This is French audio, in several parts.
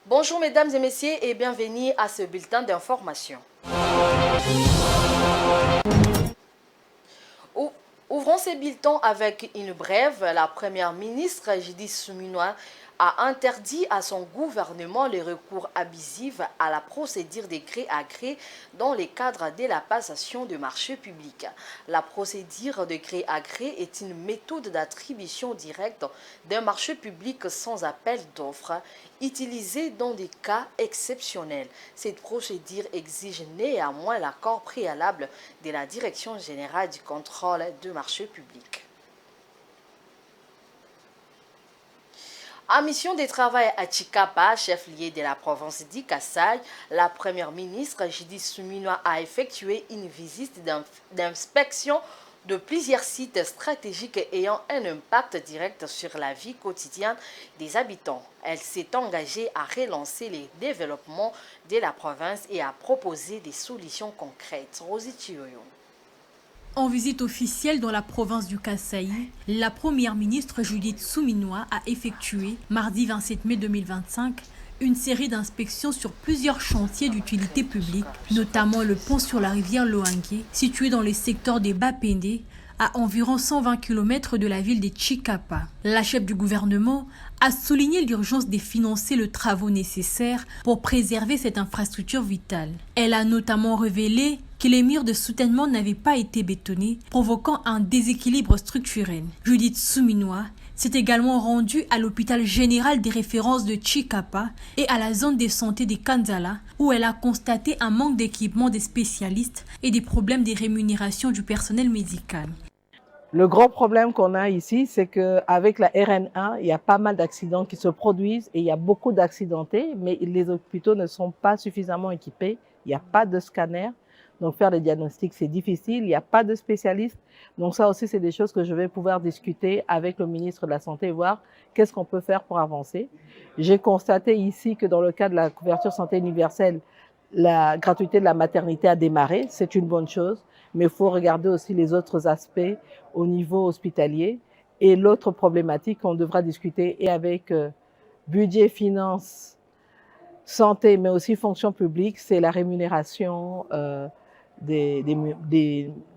Bonjour mesdames et messieurs et bienvenue à ce bulletin d'information. Ouvrons ces bulletins avec une brève. La première ministre Judith Suminwa a interdit à son gouvernement le recours abusif à la procédure de gré à gré dans le cadre de la passation de marchés publics. La procédure de gré à gré est une méthode d'attribution directe d'un marché public sans appel d'offres utilisée dans des cas exceptionnels. Cette procédure exige néanmoins l'accord préalable de la Direction générale du contrôle de marchés publics. En mission de travail à Chikapa, chef-lieu de la province du Kasaï, la première ministre Judith Suminwa a effectué une visite d'inspection de plusieurs sites stratégiques ayant un impact direct sur la vie quotidienne des habitants. Elle s'est engagée à relancer les développements de la province et à proposer des solutions concrètes. Rosie Chioyo. En visite officielle dans la province du Kasaï, la première ministre Judith Suminwa a effectué, mardi 27 mai 2025, une série d'inspections sur plusieurs chantiers d'utilité publique, notamment le pont sur la rivière Loangue, situé dans le secteur des Bapende, à environ 120 km de la ville de Chikapa. La chef du gouvernement a souligné l'urgence de financer les travaux nécessaires pour préserver cette infrastructure vitale. Elle a notamment révélé que les murs de soutènement n'avaient pas été bétonnés, provoquant un déséquilibre structurel. Judith Suminwa s'est également rendue à l'hôpital général des références de Chikapa et à la zone de santé de Kanzala, où elle a constaté un manque d'équipement des spécialistes et des problèmes de rémunération du personnel médical. Le grand problème qu'on a ici, c'est qu'avec la RN1, il y a pas mal d'accidents qui se produisent et il y a beaucoup d'accidentés, mais les hôpitaux ne sont pas suffisamment équipés. Il n'y a pas de scanner. Donc faire des diagnostics, c'est difficile. Il n'y a pas de spécialistes. Donc ça aussi, c'est des choses que je vais pouvoir discuter avec le ministre de la Santé et voir qu'est-ce qu'on peut faire pour avancer. J'ai constaté ici que dans le cas de la couverture santé universelle, la gratuité de la maternité a démarré. C'est une bonne chose. Mais il faut regarder aussi les autres aspects au niveau hospitalier. Et l'autre problématique qu'on devra discuter et avec budget, finances, santé, mais aussi fonction publique, c'est la rémunération des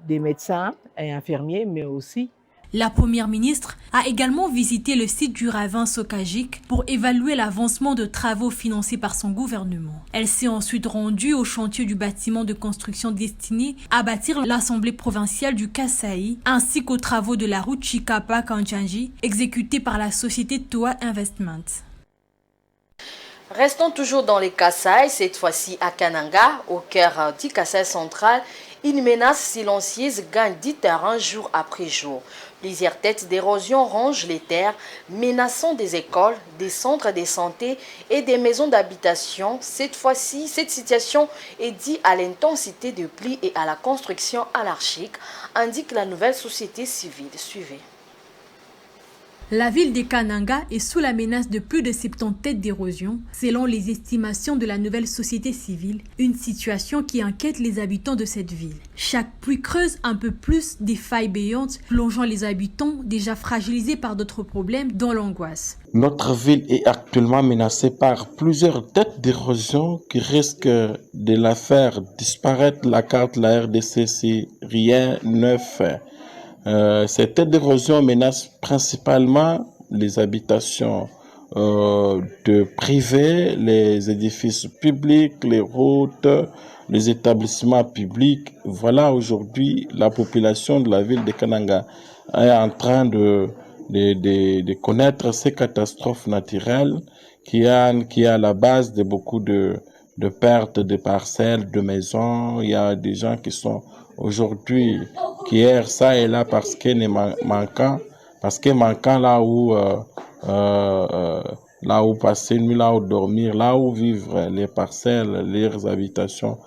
médecins et infirmiers, mais aussi. La première ministre a également visité le site du ravin Sokajik pour évaluer l'avancement de travaux financés par son gouvernement. Elle s'est ensuite rendue au chantier du bâtiment de construction destiné à bâtir l'Assemblée provinciale du Kasaï, ainsi qu'aux travaux de la route Chikapa-Kanjanji, exécutés par la société Toa Investment. Restons toujours dans les Kasaï, cette fois-ci à Kananga, au cœur du Kasaï central. Une menace silencieuse gagne du terrain jour après jour. Plusieurs têtes d'érosion rongent les terres, menaçant des écoles, des centres de santé et des maisons d'habitation. Cette fois-ci, cette situation est due à l'intensité des pluies et à la construction anarchique, indique la nouvelle société civile. Suivez. La ville de Kananga est sous la menace de plus de 70 têtes d'érosion, selon les estimations de la nouvelle société civile, une situation qui inquiète les habitants de cette ville. Chaque pluie creuse un peu plus des failles béantes, plongeant les habitants déjà fragilisés par d'autres problèmes dans l'angoisse. Notre ville est actuellement menacée par plusieurs têtes d'érosion qui risquent de la faire disparaître la carte de la RDC si rien ne fait. Ces têtes d'érosion menacent principalement les habitations de privés, les édifices publics, les routes, les établissements publics. Voilà, aujourd'hui, la population de la ville de Kananga est en train de connaître ces catastrophes naturelles qui est à la base de beaucoup de de perte de parcelles, de maisons. Il y a des gens qui sont aujourd'hui, qui errent ça et là parce qu'ils manquant là où passer une nuit, là où dormir, là où vivre, les parcelles, leurs habitations,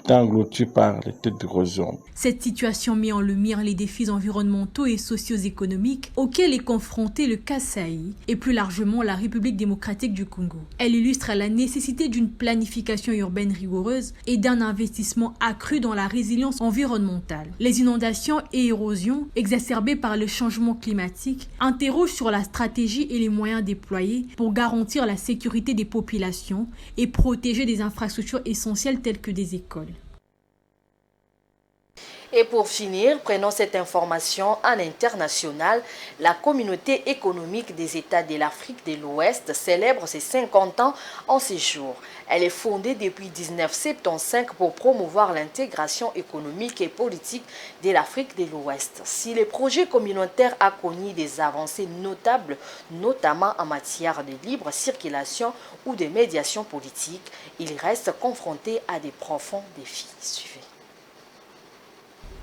englouties par les têtes d'érosion. Cette situation met en lumière les défis environnementaux et socio-économiques auxquels est confronté le Kasaï et plus largement la République démocratique du Congo. Elle illustre la nécessité d'une planification urbaine rigoureuse et d'un investissement accru dans la résilience environnementale. Les inondations et érosions exacerbées par le changement climatique interrogent sur la stratégie et les moyens déployés pour garantir la sécurité des populations et protéger des infrastructures essentielles telles que des écoles. Et pour finir, prenons cette information en international. La communauté économique des États de l'Afrique de l'Ouest célèbre ses 50 ans en ce jour. Elle est fondée depuis 1975 pour promouvoir l'intégration économique et politique de l'Afrique de l'Ouest. Si le projet communautaire a connu des avancées notables, notamment en matière de libre circulation ou de médiation politique, il reste confronté à des profonds défis. Suivez.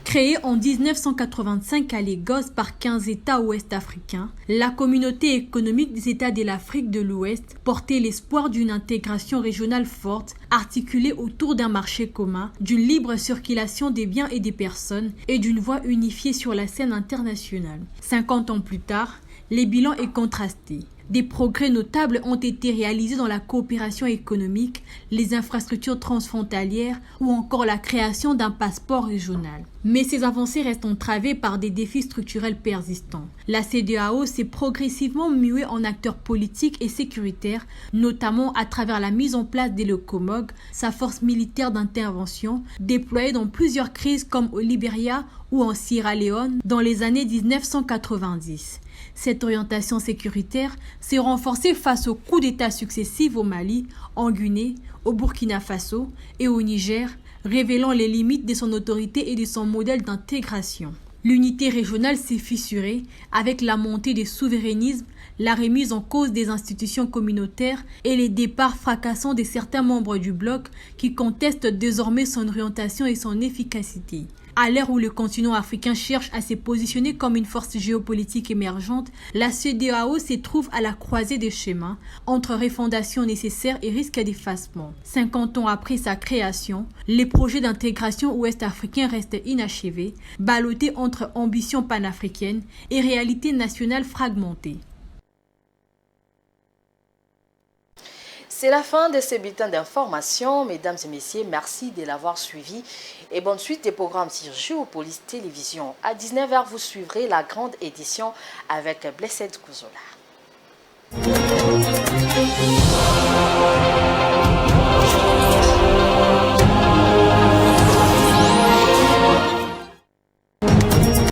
Créée en 1985 à Lagos par 15 États ouest-africains, la communauté économique des États de l'Afrique de l'Ouest portait l'espoir d'une intégration régionale forte, articulée autour d'un marché commun, d'une libre circulation des biens et des personnes et d'une voix unifiée sur la scène internationale. 50 ans plus tard, les bilans est contrasté. Des progrès notables ont été réalisés dans la coopération économique, les infrastructures transfrontalières ou encore la création d'un passeport régional. Mais ces avancées restent entravées par des défis structurels persistants. La CEDEAO s'est progressivement muée en acteur politique et sécuritaire, notamment à travers la mise en place des Locomog, sa force militaire d'intervention, déployée dans plusieurs crises comme au Libéria ou en Sierra Leone dans les années 1990. Cette orientation sécuritaire s'est renforcée face aux coups d'État successifs au Mali, en Guinée, au Burkina Faso et au Niger, révélant les limites de son autorité et de son modèle d'intégration. L'unité régionale s'est fissurée avec la montée des souverainismes, la remise en cause des institutions communautaires et les départs fracassants de certains membres du bloc qui contestent désormais son orientation et son efficacité. À l'ère où le continent africain cherche à se positionner comme une force géopolitique émergente, la CEDEAO se trouve à la croisée des chemins entre refondation nécessaire et risque d'effacement. 50 ans après sa création, les projets d'intégration ouest-africains restent inachevés, ballottés entre ambitions panafricaines et réalités nationales fragmentées. C'est la fin de ce bulletin d'information. Mesdames et messieurs, merci de l'avoir suivi. Et bonne suite des programmes sur Géopolis Télévision. À 19h, vous suivrez la grande édition avec Blessed Kouzola.